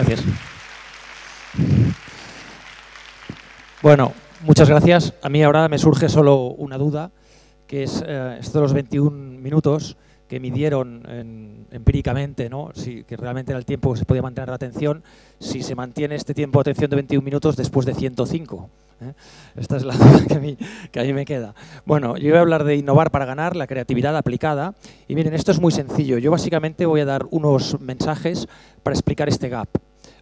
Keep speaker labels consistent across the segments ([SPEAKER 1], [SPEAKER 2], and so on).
[SPEAKER 1] Gracias. Bueno, muchas gracias. A mí ahora me surge solo una duda, que es esto de los 21 minutos que midieron empíricamente, ¿no? Que realmente era el tiempo que se podía mantener la atención, si se mantiene este tiempo de atención de 21 minutos después de 105. Esta es la duda que a mí me queda. Bueno, yo voy a hablar de innovar para ganar, la creatividad aplicada. Y miren, esto es muy sencillo. Yo básicamente voy a dar unos mensajes para explicar este gap.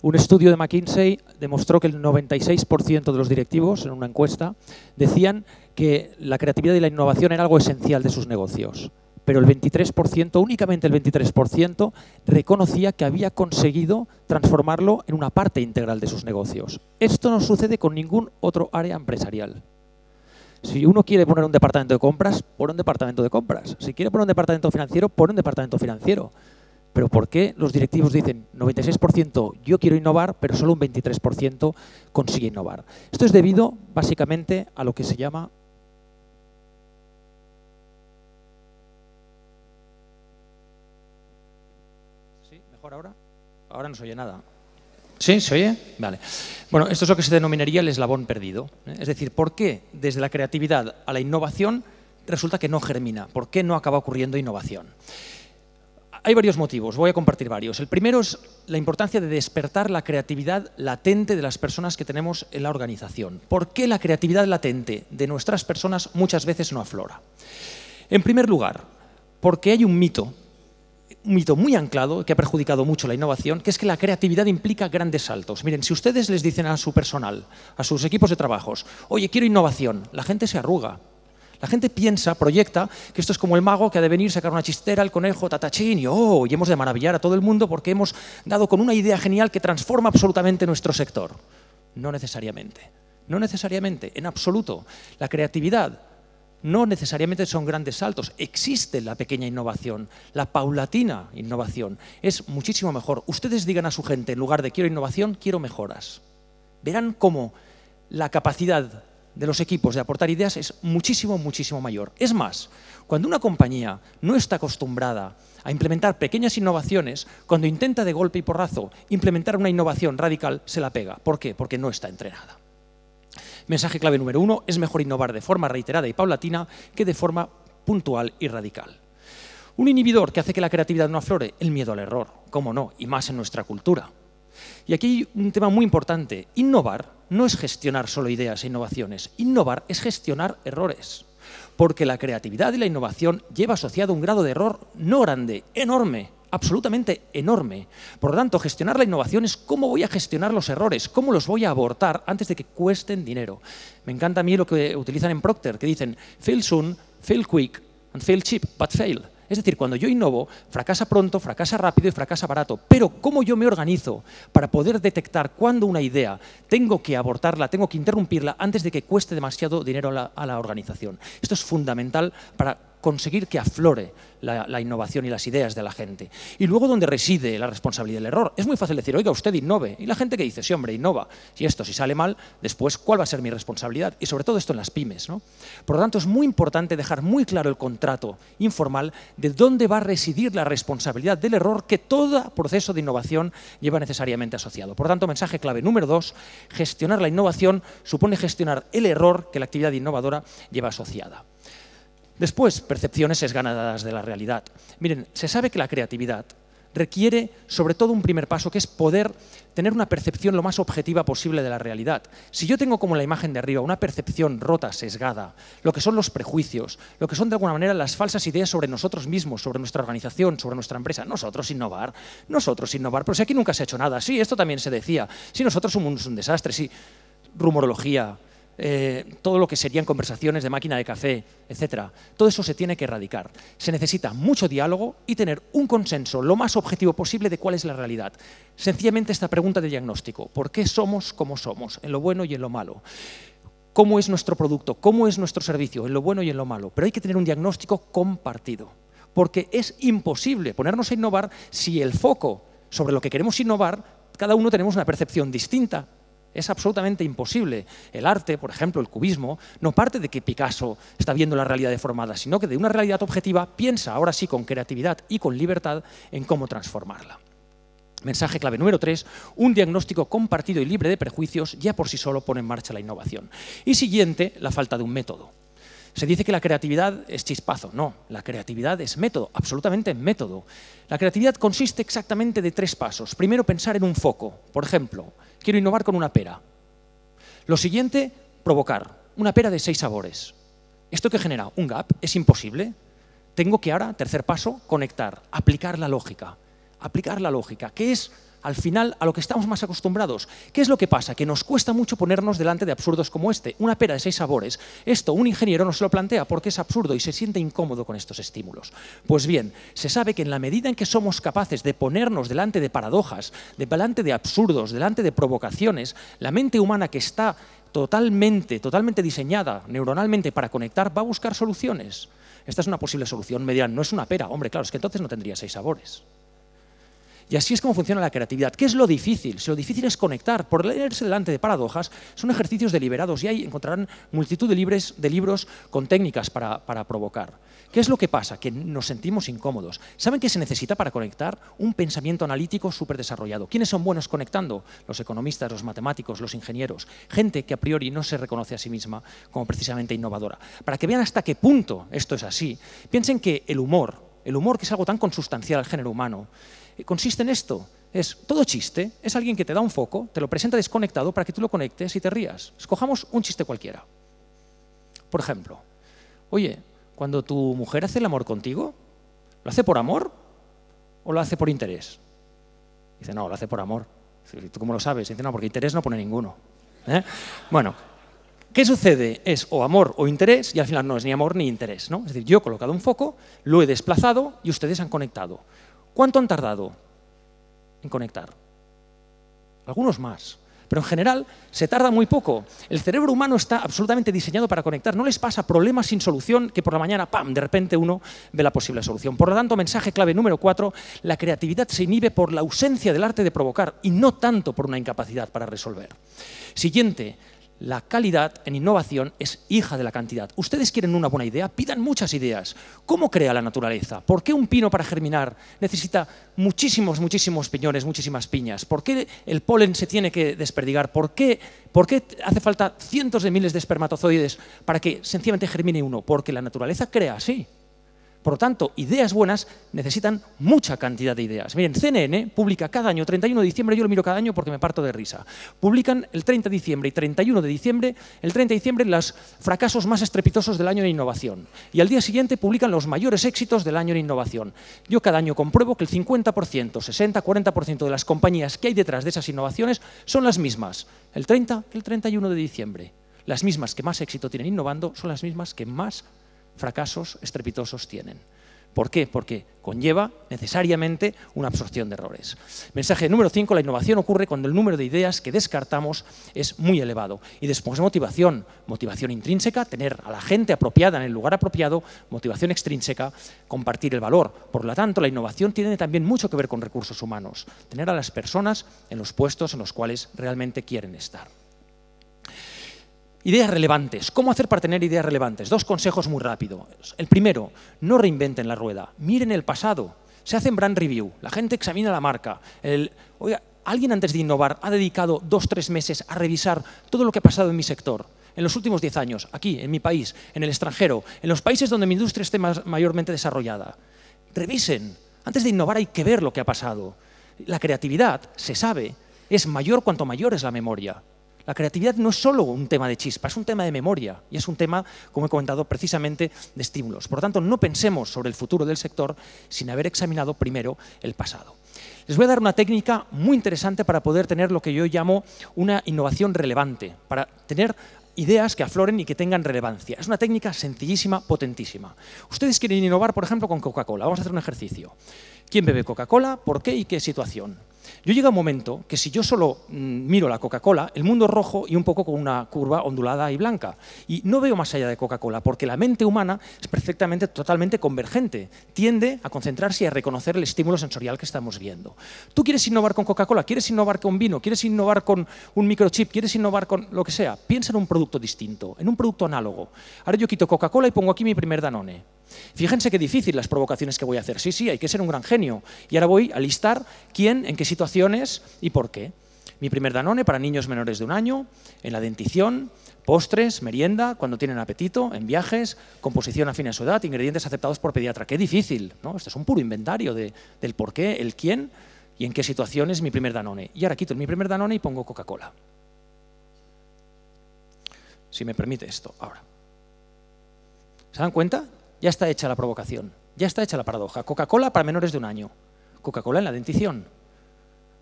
[SPEAKER 1] Un estudio de McKinsey demostró que el 96% de los directivos, en una encuesta, decían que la creatividad y la innovación era algo esencial de sus negocios. Pero el 23%, únicamente el 23%, reconocía que había conseguido transformarlo en una parte integral de sus negocios. Esto no sucede con ningún otro área empresarial. Si uno quiere poner un departamento de compras, pone un departamento de compras. Si quiere poner un departamento financiero, pone un departamento financiero. Pero ¿por qué los directivos dicen 96% yo quiero innovar, pero solo un 23% consigue innovar? Esto es debido básicamente a lo que se llama... ¿Sí? ¿Mejor ahora? Ahora no se oye nada. ¿Sí? ¿Se oye? Vale. Bueno, esto es lo que se denominaría el eslabón perdido. Es decir, ¿por qué desde la creatividad a la innovación resulta que no germina? ¿Por qué no acaba ocurriendo innovación? Hay varios motivos, voy a compartir varios. El primero es la importancia de despertar la creatividad latente de las personas que tenemos en la organización. ¿Por qué la creatividad latente de nuestras personas muchas veces no aflora? En primer lugar, porque hay un mito muy anclado que ha perjudicado mucho la innovación, que es que la creatividad implica grandes saltos. Miren, si ustedes les dicen a su personal, a sus equipos de trabajos, oye, quiero innovación, la gente se arruga. La gente piensa, proyecta, que esto es como el mago que ha de venir, sacar una chistera, el conejo, tatachín, y hemos de maravillar a todo el mundo porque hemos dado con una idea genial que transforma absolutamente nuestro sector. No necesariamente. No necesariamente, en absoluto. La creatividad no necesariamente son grandes saltos. Existe la pequeña innovación, la paulatina innovación. Es muchísimo mejor. Ustedes digan a su gente, en lugar de quiero innovación, quiero mejoras. Verán cómo la capacidad de los equipos de aportar ideas es muchísimo, muchísimo mayor. Es más, cuando una compañía no está acostumbrada a implementar pequeñas innovaciones, cuando intenta de golpe y porrazo implementar una innovación radical, se la pega. ¿Por qué? Porque no está entrenada. Mensaje clave número 1, es mejor innovar de forma reiterada y paulatina que de forma puntual y radical. Un inhibidor que hace que la creatividad no aflore, el miedo al error, cómo no, y más en nuestra cultura. Y aquí hay un tema muy importante. Innovar no es gestionar solo ideas e innovaciones. Innovar es gestionar errores. Porque la creatividad y la innovación lleva asociado un grado de error no grande, enorme, absolutamente enorme. Por lo tanto, gestionar la innovación es cómo voy a gestionar los errores, cómo los voy a abortar antes de que cuesten dinero. Me encanta a mí lo que utilizan en Procter, que dicen fail soon, fail quick and fail cheap, but fail. Es decir, cuando yo innovo, fracasa pronto, fracasa rápido y fracasa barato. Pero ¿cómo yo me organizo para poder detectar cuándo una idea tengo que abortarla, tengo que interrumpirla antes de que cueste demasiado dinero a la organización? Esto es fundamental para conseguir que aflore la innovación y las ideas de la gente. Y luego, ¿dónde reside la responsabilidad del error? Es muy fácil decir, oiga, usted innove. Y la gente que dice, sí, hombre, innova. Si sale mal, después, ¿cuál va a ser mi responsabilidad? Y sobre todo esto en las pymes, ¿no? Por lo tanto, es muy importante dejar muy claro el contrato informal de dónde va a residir la responsabilidad del error que todo proceso de innovación lleva necesariamente asociado. Por lo tanto, mensaje clave número 2, gestionar la innovación supone gestionar el error que la actividad innovadora lleva asociada. Después, percepciones sesgadas de la realidad. Miren, se sabe que la creatividad requiere sobre todo un primer paso, que es poder tener una percepción lo más objetiva posible de la realidad. Si yo tengo como la imagen de arriba una percepción rota, sesgada, lo que son los prejuicios, lo que son de alguna manera las falsas ideas sobre nosotros mismos, sobre nuestra organización, sobre nuestra empresa, nosotros innovar, pero si aquí nunca se ha hecho nada, sí, esto también se decía, sí, nosotros somos un desastre, sí, rumorología, todo lo que serían conversaciones de máquina de café, etcétera. Todo eso se tiene que erradicar. Se necesita mucho diálogo y tener un consenso lo más objetivo posible de cuál es la realidad. Sencillamente esta pregunta de diagnóstico. ¿Por qué somos como somos? En lo bueno y en lo malo. ¿Cómo es nuestro producto? ¿Cómo es nuestro servicio? En lo bueno y en lo malo. Pero hay que tener un diagnóstico compartido. Porque es imposible ponernos a innovar si el foco sobre lo que queremos innovar, cada uno tenemos una percepción distinta. Es absolutamente imposible. El arte, por ejemplo, el cubismo, no parte de que Picasso está viendo la realidad deformada, sino que de una realidad objetiva piensa, ahora sí, con creatividad y con libertad, en cómo transformarla. Mensaje clave número 3, un diagnóstico compartido y libre de prejuicios ya por sí solo pone en marcha la innovación. Y siguiente, la falta de un método. Se dice que la creatividad es chispazo. No, la creatividad es método, absolutamente método. La creatividad consiste exactamente de 3 pasos. Primero, pensar en un foco. Por ejemplo, quiero innovar con una pera. Lo siguiente, provocar. Una pera de 6 sabores. ¿Esto qué genera? Un gap. ¿Es imposible? Tengo que ahora, tercer paso, conectar, aplicar la lógica. Aplicar la lógica, que es al final a lo que estamos más acostumbrados. ¿Qué es lo que pasa? Que nos cuesta mucho ponernos delante de absurdos como este. Una pera de 6 sabores. Esto un ingeniero no se lo plantea porque es absurdo y se siente incómodo con estos estímulos. Pues bien, se sabe que en la medida en que somos capaces de ponernos delante de paradojas, delante de absurdos, delante de provocaciones, la mente humana, que está totalmente diseñada neuronalmente para conectar, va a buscar soluciones. Esta es una posible solución. Me dirán, no es una pera. Hombre, claro, es que entonces no tendría 6 sabores. Y así es como funciona la creatividad. ¿Qué es lo difícil? Si lo difícil es conectar, por leerse delante de paradojas, son ejercicios deliberados y ahí encontrarán multitud de libros con técnicas para provocar. ¿Qué es lo que pasa? Que nos sentimos incómodos. ¿Saben qué se necesita para conectar? Un pensamiento analítico súper desarrollado. ¿Quiénes son buenos conectando? Los economistas, los matemáticos, los ingenieros. Gente que a priori no se reconoce a sí misma como precisamente innovadora. Para que vean hasta qué punto esto es así, piensen que el humor, que es algo tan consustancial al género humano, consiste en esto. Es todo chiste, es alguien que te da un foco, te lo presenta desconectado para que tú lo conectes y te rías. Escojamos un chiste cualquiera. Por ejemplo, oye, cuando tu mujer hace el amor contigo, ¿lo hace por amor o lo hace por interés? Dice, no, lo hace por amor. ¿Tú cómo lo sabes? Dice, no, porque interés no pone ninguno. Bueno, ¿qué sucede? Es o amor o interés y al final no es ni amor ni interés, ¿no? Es decir, yo he colocado un foco, lo he desplazado y ustedes han conectado. ¿Cuánto han tardado en conectar? Algunos más. Pero en general se tarda muy poco. El cerebro humano está absolutamente diseñado para conectar. No les pasa problemas sin solución que por la mañana, ¡pam!, de repente uno ve la posible solución. Por lo tanto, mensaje clave número 4, la creatividad se inhibe por la ausencia del arte de provocar y no tanto por una incapacidad para resolver. Siguiente. La calidad en innovación es hija de la cantidad. Ustedes quieren una buena idea, pidan muchas ideas. ¿Cómo crea la naturaleza? ¿Por qué un pino para germinar necesita muchísimos piñones, muchísimas piñas? ¿Por qué el polen se tiene que desperdigar? ¿Por qué hace falta cientos de miles de espermatozoides para que sencillamente germine uno? Porque la naturaleza crea así. Por lo tanto, ideas buenas necesitan mucha cantidad de ideas. Miren, CNN publica cada año, 31 de diciembre, yo lo miro cada año porque me parto de risa, publican el 30 de diciembre y 31 de diciembre, el 30 de diciembre, los fracasos más estrepitosos del año de innovación. Y al día siguiente publican los mayores éxitos del año de innovación. Yo cada año compruebo que el 50%, 60, 40% de las compañías que hay detrás de esas innovaciones son las mismas, el 30 que el 31 de diciembre. Las mismas que más éxito tienen innovando son las mismas que más fracasos estrepitosos tienen. ¿Por qué? Porque conlleva necesariamente una absorción de errores. Mensaje número 5, la innovación ocurre cuando el número de ideas que descartamos es muy elevado. Y después motivación intrínseca, tener a la gente apropiada en el lugar apropiado, motivación extrínseca, compartir el valor. Por lo tanto, la innovación tiene también mucho que ver con recursos humanos, tener a las personas en los puestos en los cuales realmente quieren estar. Ideas relevantes. ¿Cómo hacer para tener ideas relevantes? 2 consejos muy rápidos. El primero, no reinventen la rueda. Miren el pasado. Se hacen brand review. La gente examina la marca. Oiga, ¿alguien antes de innovar ha dedicado 2-3 meses a revisar todo lo que ha pasado en mi sector? En los últimos 10 años, aquí, en mi país, en el extranjero, en los países donde mi industria esté mayormente desarrollada. Revisen. Antes de innovar hay que ver lo que ha pasado. La creatividad, se sabe, es mayor cuanto mayor es la memoria. La creatividad no es solo un tema de chispa, es un tema de memoria y es un tema, como he comentado, precisamente de estímulos. Por lo tanto, no pensemos sobre el futuro del sector sin haber examinado primero el pasado. Les voy a dar una técnica muy interesante para poder tener lo que yo llamo una innovación relevante, para tener ideas que afloren y que tengan relevancia. Es una técnica sencillísima, potentísima. Ustedes quieren innovar, por ejemplo, con Coca-Cola. Vamos a hacer un ejercicio. ¿Quién bebe Coca-Cola? ¿Por qué y qué situación? Yo llega un momento que si yo solo miro la Coca-Cola, el mundo es rojo y un poco con una curva ondulada y blanca. Y no veo más allá de Coca-Cola, porque la mente humana es perfectamente, totalmente convergente. Tiende a concentrarse y a reconocer el estímulo sensorial que estamos viendo. Tú quieres innovar con Coca-Cola, quieres innovar con vino, quieres innovar con un microchip, quieres innovar con lo que sea. Piensa en un producto distinto, en un producto análogo. Ahora yo quito Coca-Cola y pongo aquí mi primer Danone. Fíjense qué difícil las provocaciones que voy a hacer. Sí, hay que ser un gran genio. Y ahora voy a listar quién, en qué situaciones y por qué. Mi primer Danone para niños menores de 1 año, en la dentición, postres, merienda, cuando tienen apetito, en viajes, composición afín a su edad, ingredientes aceptados por pediatra. ¡Qué difícil! ¿No? Esto es un puro inventario del por qué, el quién y en qué situaciones mi primer Danone. Y ahora quito mi primer Danone y pongo Coca-Cola. Si me permite esto, ahora. ¿Se dan cuenta? Ya está hecha la provocación, ya está hecha la paradoja. Coca-Cola para menores de 1 año, Coca-Cola en la dentición,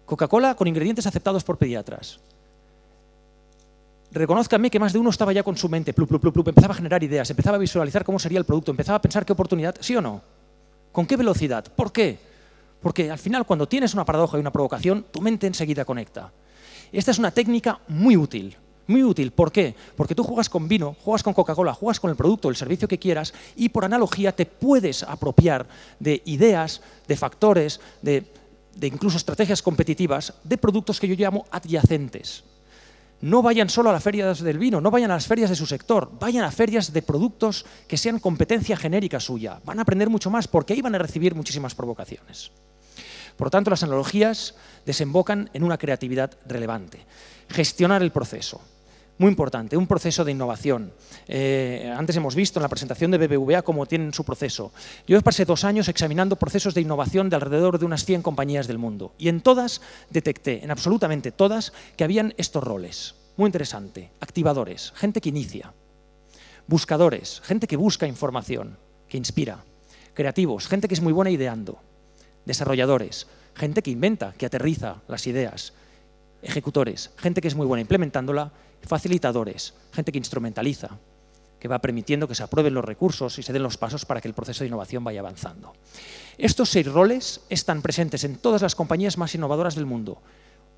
[SPEAKER 1] Coca-Cola con ingredientes aceptados por pediatras. Reconózcanme que más de uno estaba ya con su mente, plup, plup, plup, plup, empezaba a generar ideas, empezaba a visualizar cómo sería el producto, empezaba a pensar qué oportunidad, ¿sí o no? ¿Con qué velocidad? ¿Por qué? Porque al final, cuando tienes una paradoja y una provocación, tu mente enseguida conecta. Esta es una técnica muy útil. Muy útil. ¿Por qué? Porque tú juegas con vino, juegas con Coca-Cola, juegas con el producto, el servicio que quieras y por analogía te puedes apropiar de ideas, de factores, de incluso estrategias competitivas de productos que yo llamo adyacentes. No vayan solo a las ferias del vino, no vayan a las ferias de su sector, vayan a ferias de productos que sean competencia genérica suya. Van a aprender mucho más porque ahí van a recibir muchísimas provocaciones. Por lo tanto, las analogías desembocan en una creatividad relevante. Gestionar el proceso. Muy importante, un proceso de innovación. Antes hemos visto en la presentación de BBVA cómo tienen su proceso. Yo pasé 2 años examinando procesos de innovación de alrededor de unas 100 compañías del mundo y en todas detecté, en absolutamente todas, que habían estos roles. Muy interesante. Activadores, gente que inicia. Buscadores, gente que busca información, que inspira. Creativos, gente que es muy buena ideando. Desarrolladores, gente que inventa, que aterriza las ideas. Ejecutores, gente que es muy buena implementándola. Facilitadores, gente que instrumentaliza, que va permitiendo que se aprueben los recursos y se den los pasos para que el proceso de innovación vaya avanzando. Estos 6 roles están presentes en todas las compañías más innovadoras del mundo,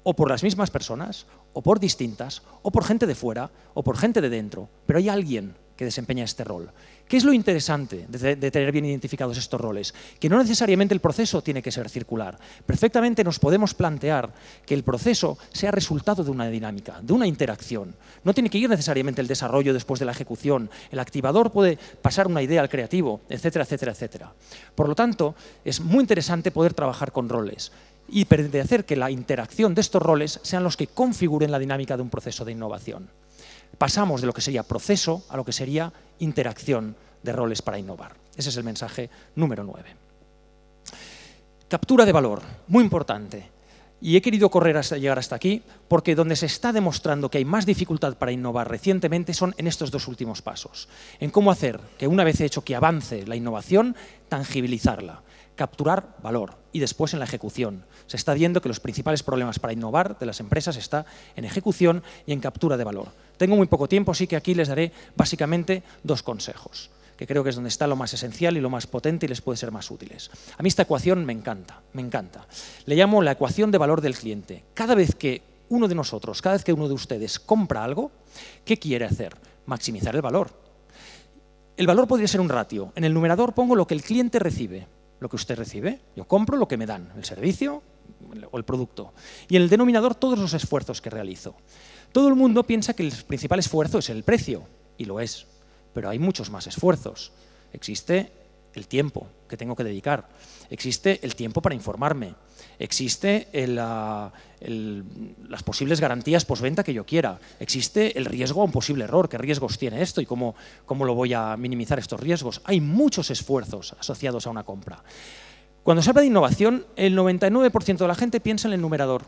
[SPEAKER 1] o por las mismas personas, o por distintas, o por gente de fuera, o por gente de dentro, pero hay alguien que desempeña este rol. ¿Qué es lo interesante de tener bien identificados estos roles? Que no necesariamente el proceso tiene que ser circular. Perfectamente nos podemos plantear que el proceso sea resultado de una dinámica, de una interacción. No tiene que ir necesariamente el desarrollo después de la ejecución. El activador puede pasar una idea al creativo, etcétera, etcétera, etcétera. Por lo tanto, es muy interesante poder trabajar con roles y de hacer que la interacción de estos roles sean los que configuren la dinámica de un proceso de innovación. Pasamos de lo que sería proceso a lo que sería interacción de roles para innovar. Ese es el mensaje número 9. Captura de valor, muy importante. Y he querido correr hasta llegar hasta aquí porque donde se está demostrando que hay más dificultad para innovar recientemente son en estos 2 últimos pasos. En cómo hacer que una vez hecho que avance la innovación, tangibilizarla. Capturar valor y después en la ejecución. Se está viendo que los principales problemas para innovar de las empresas está en ejecución y en captura de valor. Tengo muy poco tiempo, así que aquí les daré básicamente 2 consejos, que creo que es donde está lo más esencial y lo más potente y les puede ser más útiles. A mí esta ecuación me encanta, me encanta. Le llamo la ecuación de valor del cliente. Cada vez que uno de nosotros, cada vez que uno de ustedes compra algo, ¿qué quiere hacer? Maximizar el valor. El valor podría ser un ratio. En el numerador pongo lo que el cliente recibe. Lo que usted recibe, yo compro lo que me dan, el servicio o el producto. Y en el denominador todos los esfuerzos que realizo. Todo el mundo piensa que el principal esfuerzo es el precio, y lo es, pero hay muchos más esfuerzos. Existe el tiempo que tengo que dedicar, existe el tiempo para informarme, existe las posibles garantías postventa que yo quiera, existe el riesgo a un posible error, qué riesgos tiene esto y cómo lo voy a minimizar estos riesgos. Hay muchos esfuerzos asociados a una compra. Cuando se habla de innovación, el 99% de la gente piensa en el numerador.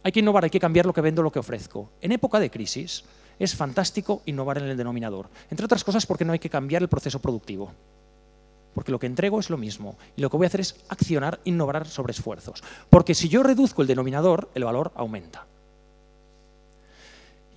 [SPEAKER 1] Hay que innovar, hay que cambiar lo que vendo, lo que ofrezco. En época de crisis es fantástico innovar en el denominador, entre otras cosas porque no hay que cambiar el proceso productivo. Porque lo que entrego es lo mismo y lo que voy a hacer es accionar, innovar sobre esfuerzos. Porque si yo reduzco el denominador, el valor aumenta.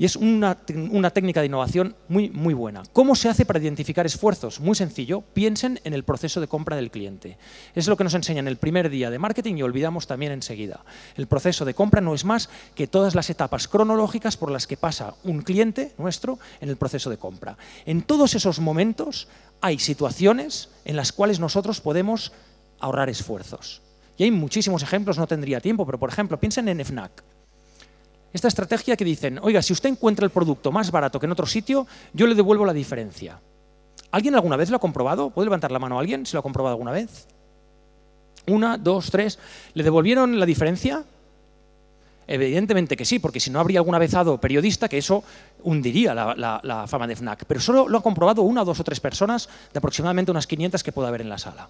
[SPEAKER 1] Y es una técnica de innovación muy, muy buena. ¿Cómo se hace para identificar esfuerzos? Muy sencillo, piensen en el proceso de compra del cliente. Es lo que nos enseñan el primer día de marketing y olvidamos también enseguida. El proceso de compra no es más que todas las etapas cronológicas por las que pasa un cliente nuestro en el proceso de compra. En todos esos momentos hay situaciones en las cuales nosotros podemos ahorrar esfuerzos. Y hay muchísimos ejemplos, no tendría tiempo, pero por ejemplo, piensen en FNAC. Esta estrategia que dicen, oiga, si usted encuentra el producto más barato que en otro sitio, yo le devuelvo la diferencia. ¿Alguien alguna vez lo ha comprobado? ¿Puede levantar la mano a alguien si lo ha comprobado alguna vez? 1, 2, 3. ¿Le devolvieron la diferencia? Evidentemente que sí, porque si no habría algún avezado periodista que eso hundiría la fama de Fnac. Pero solo lo ha comprobado 1, 2 o 3 personas de aproximadamente unas 500 que pueda haber en la sala.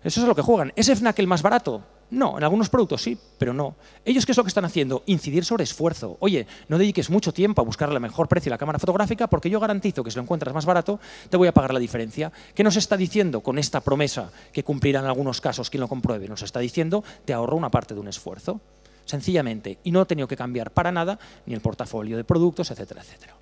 [SPEAKER 1] Eso es lo que juegan. ¿Es Fnac el más barato? No, en algunos productos sí, pero no. ¿Ellos qué es lo que están haciendo? Incidir sobre esfuerzo. Oye, no dediques mucho tiempo a buscar el mejor precio de la cámara fotográfica porque yo garantizo que si lo encuentras más barato te voy a pagar la diferencia. ¿Qué nos está diciendo con esta promesa que cumplirá en algunos casos quien lo compruebe? Nos está diciendo te ahorro una parte de un esfuerzo. Sencillamente, y no he tenido que cambiar para nada ni el portafolio de productos, etcétera, etcétera.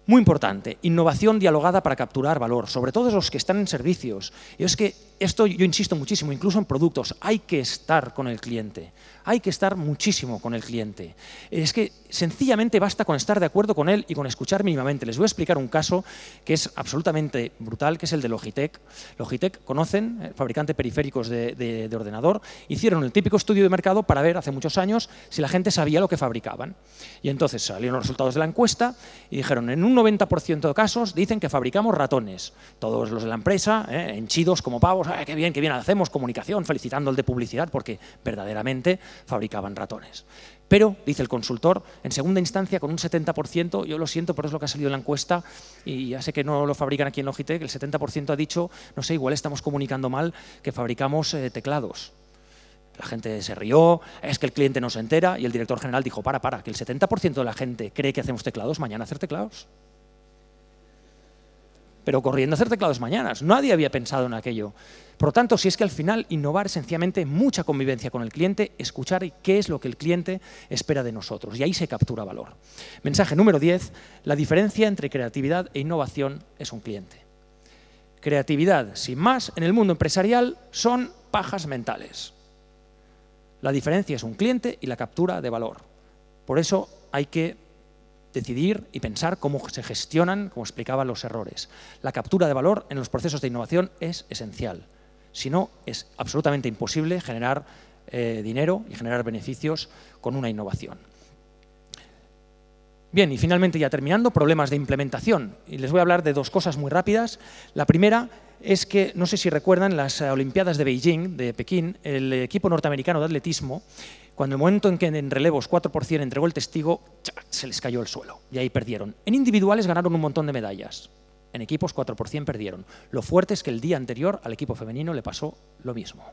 [SPEAKER 1] Muy importante, innovación dialogada para capturar valor, sobre todo los que están en servicios. Y es que esto yo insisto muchísimo, incluso en productos, hay que estar con el cliente, hay que estar muchísimo con el cliente. Es que sencillamente basta con estar de acuerdo con él y con escuchar mínimamente. Les voy a explicar un caso que es absolutamente brutal, que es el de Logitech. Logitech, conocen, el fabricante de periféricos de ordenador, hicieron el típico estudio de mercado para ver hace muchos años si la gente sabía lo que fabricaban. Y entonces salieron los resultados de la encuesta y dijeron, en un 90% de casos dicen que fabricamos ratones. Todos los de la empresa, henchidos como pavos, qué bien, hacemos comunicación, felicitando al de publicidad porque verdaderamente fabricaban ratones. Pero, dice el consultor, en segunda instancia con un 70%, yo lo siento, pero es lo que ha salido en la encuesta y ya sé que no lo fabrican aquí en Logitech, el 70% ha dicho, no sé, igual estamos comunicando mal que fabricamos teclados. La gente se rió, es que el cliente no se entera y el director general dijo, para, que el 70% de la gente cree que hacemos teclados, mañana hacer teclados. Pero corriendo a hacer teclados mañana. Nadie había pensado en aquello. Por lo tanto, si es que al final innovar es sencillamente mucha convivencia con el cliente, escuchar qué es lo que el cliente espera de nosotros. Y ahí se captura valor. Mensaje número 10. La diferencia entre creatividad e innovación es un cliente. Creatividad, sin más, en el mundo empresarial son pajas mentales. La diferencia es un cliente y la captura de valor. Por eso hay que decidir y pensar cómo se gestionan, como explicaba, los errores. La captura de valor en los procesos de innovación es esencial. Si no, es absolutamente imposible generar dinero y generar beneficios con una innovación. Bien, y finalmente ya terminando, problemas de implementación. Y les voy a hablar de dos cosas muy rápidas. La primera es que, no sé si recuerdan, las Olimpiadas de Beijing, de Pekín, el equipo norteamericano de atletismo, cuando el momento en que en relevos 4% entregó el testigo, se les cayó el suelo y ahí perdieron. En individuales ganaron un montón de medallas, en equipos 4% perdieron. Lo fuerte es que el día anterior al equipo femenino le pasó lo mismo.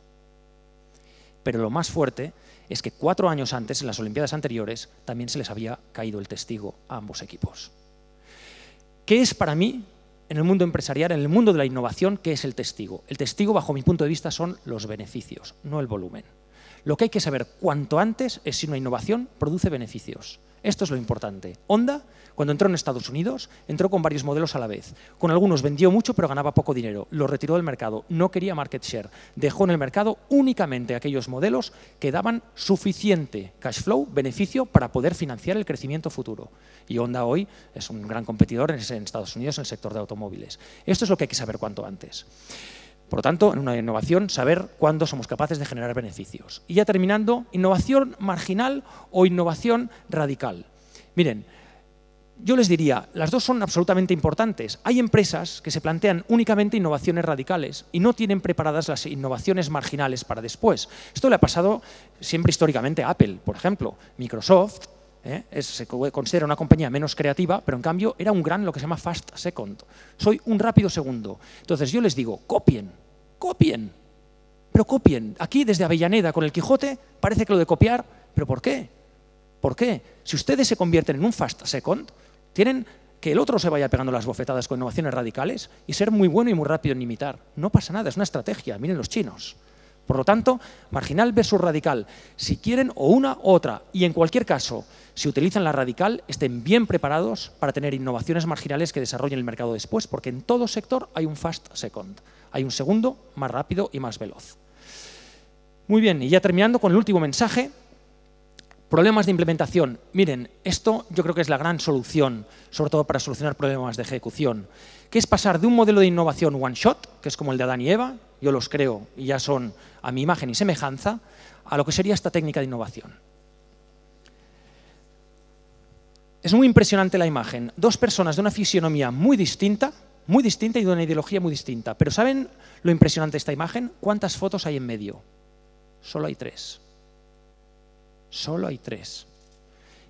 [SPEAKER 1] Pero lo más fuerte es que 4 años antes, en las Olimpiadas anteriores, también se les había caído el testigo a ambos equipos. ¿Qué es para mí, en el mundo empresarial, en el mundo de la innovación, qué es el testigo? El testigo, bajo mi punto de vista, son los beneficios, no el volumen. Lo que hay que saber cuanto antes es si una innovación produce beneficios. Esto es lo importante. Honda, cuando entró en Estados Unidos, entró con varios modelos a la vez. Con algunos vendió mucho, pero ganaba poco dinero. Lo retiró del mercado. No quería market share. Dejó en el mercado únicamente aquellos modelos que daban suficiente cash flow, beneficio, para poder financiar el crecimiento futuro. Y Honda hoy es un gran competidor en Estados Unidos en el sector de automóviles. Esto es lo que hay que saber cuanto antes. Por lo tanto, en una innovación, saber cuándo somos capaces de generar beneficios. Y ya terminando, innovación marginal o innovación radical. Miren, yo les diría, las dos son absolutamente importantes. Hay empresas que se plantean únicamente innovaciones radicales y no tienen preparadas las innovaciones marginales para después. Esto le ha pasado siempre históricamente a Apple, por ejemplo. Microsoft se considera una compañía menos creativa, pero en cambio era un gran, lo que se llama fast second. Soy un rápido segundo. Entonces yo les digo, copien, pero copien. Aquí desde Avellaneda con el Quijote parece que lo de copiar, ¿pero por qué? ¿Por qué? Si ustedes se convierten en un fast second, tienen que el otro se vaya pegando las bofetadas con innovaciones radicales y ser muy bueno y muy rápido en imitar. No pasa nada, es una estrategia, miren los chinos. Por lo tanto, marginal versus radical. Si quieren o una u otra, y en cualquier caso, si utilizan la radical, estén bien preparados para tener innovaciones marginales que desarrollen el mercado después, porque en todo sector hay un fast second. Hay un segundo más rápido y más veloz. Muy bien, y ya terminando con el último mensaje. Problemas de implementación. Miren, esto yo creo que es la gran solución, sobre todo para solucionar problemas de ejecución, que es pasar de un modelo de innovación one shot, que es como el de Adán y Eva, yo los creo y ya son a mi imagen y semejanza, a lo que sería esta técnica de innovación. Es muy impresionante la imagen. Dos personas de una fisionomía muy distinta y de una ideología muy distinta. Pero ¿saben lo impresionante de esta imagen? ¿Cuántas fotos hay en medio? Solo hay 3. Solo hay 3.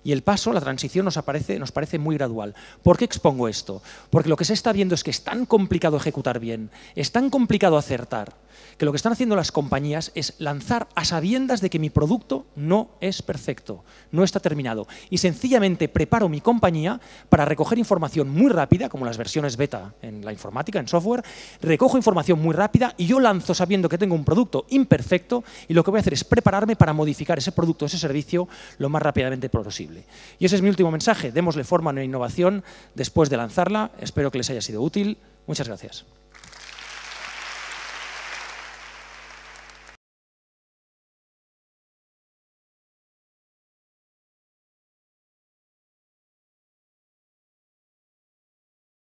[SPEAKER 1] Y el paso, la transición nos parece muy gradual. ¿Por qué expongo esto? Porque lo que se está viendo es que es tan complicado ejecutar bien, es tan complicado acertar, que lo que están haciendo las compañías es lanzar a sabiendas de que mi producto no es perfecto, no está terminado. Y sencillamente preparo mi compañía para recoger información muy rápida, como las versiones beta en la informática, en software, recojo información muy rápida y yo lanzo sabiendo que tengo un producto imperfecto y lo que voy a hacer es prepararme para modificar ese producto, ese servicio, lo más rápidamente posible. Y ese es mi último mensaje. Démosle forma a una innovación después de lanzarla. Espero que les haya sido útil. Muchas gracias.